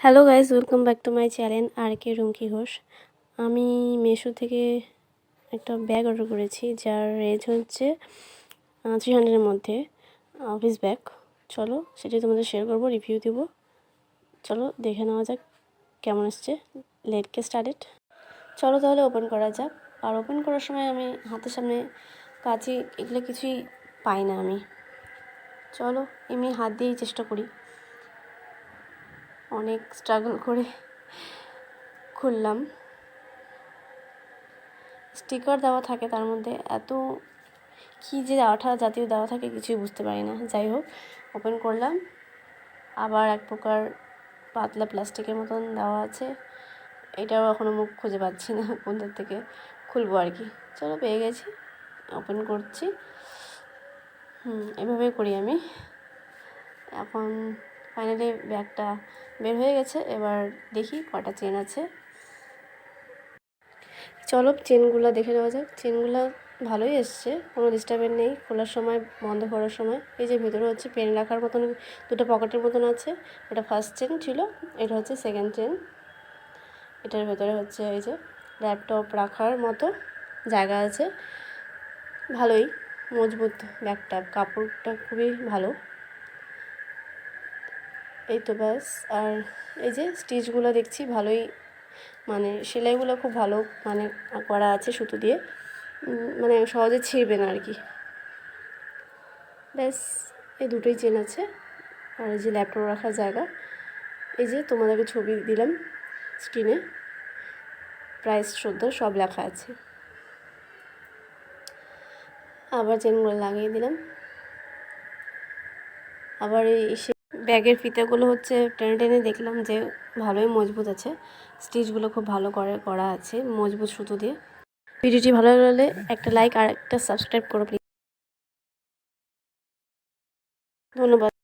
Hello guys, welcome back to my channel আর কে রুমকি ঘোষ। আমি মিশো থেকে একটা ব্যাগ অর্ডার করেছি যার রেঞ্জ হচ্ছে 300-এর মধ্যে, অফিস ব্যাগ। চলো সেটাই তোমাদের শেয়ার করবো, রিভিউ দেবো। চলো দেখে নেওয়া যাক কেমন এসছে। লেট কে স্টার্টেড। চলো তাহলে ওপেন করা যাক। আর ওপেন করার সময় আমি হাতের সামনে কাঁচি এগুলো কিছুই পাই না আমি। চলো এমনি হাত দিয়েই চেষ্টা করি। অনেক স্ট্রাগল করে খুললাম। স্টিকার দেওয়া থাকে, তার মধ্যে এত কী যে আঠা জাতীয় দেওয়া থাকে কিছুই বুঝতে পারি না। যাই হোক, ওপেন করলাম। আবার এক প্রকার পাতলা প্লাস্টিকের মতন দেওয়া আছে, এটাও এখনও মুখ খুঁজে পাচ্ছি না কোনটার থেকে খুলবো আর কি। চলো পেয়ে গেছি, ওপেন করছি। এভাবেই করি আমি। এখন ফাইনালি ব্যাগটা বের হয়ে গেছে। এবার দেখি কটা চেন আছে। চলো চেনগুলো দেখে নেওয়া যাক। চেনগুলো ভালোই এসছে, কোনো ডিস্টার্বেন্স নেই খোলার সময়, বন্ধ করার সময়। এই যে ভেতরে হচ্ছে পেন রাখার মতন দুটো পকেটের মতন আছে, এটা ফার্স্ট চেন ছিল, এটা হচ্ছে সেকেন্ড চেন। এটার ভেতরে হচ্ছে এই যে ল্যাপটপ রাখার মতো জায়গা আছে। ভালোই মজবুত ব্যাগটা, কাপড়টা খুবই ভালো। এই তো ব্যাস। আর এই যে স্টিচগুলো দেখছি ভালোই, মানে সেলাইগুলো খুব ভালো মানে করা আছে সুতো দিয়ে, মানে সহজে ছিঁড়বে না আর কি। ব্যাস এই দুটোই চেন আছে। আর এই যে ল্যাপটপ রাখার জায়গা, এই যে তোমাদেরকে ছবি দিলাম স্ক্রিনে, প্রাইস 14 সব লেখা আছে। আবার চেনগুলো লাগিয়ে দিলাম। আবার এই ব্যাগের ফিতাগুলো হচ্ছে টেনে টেনে দেখলাম যে ভালোই মজবুত আছে, স্টিচগুলো খুব ভালো করা আছে মজবুত সুতো দিয়ে। ভিডিওটি ভালো লাগলে একটা লাইক আর একটা সাবস্ক্রাইব করো প্লিজ। ধন্যবাদ।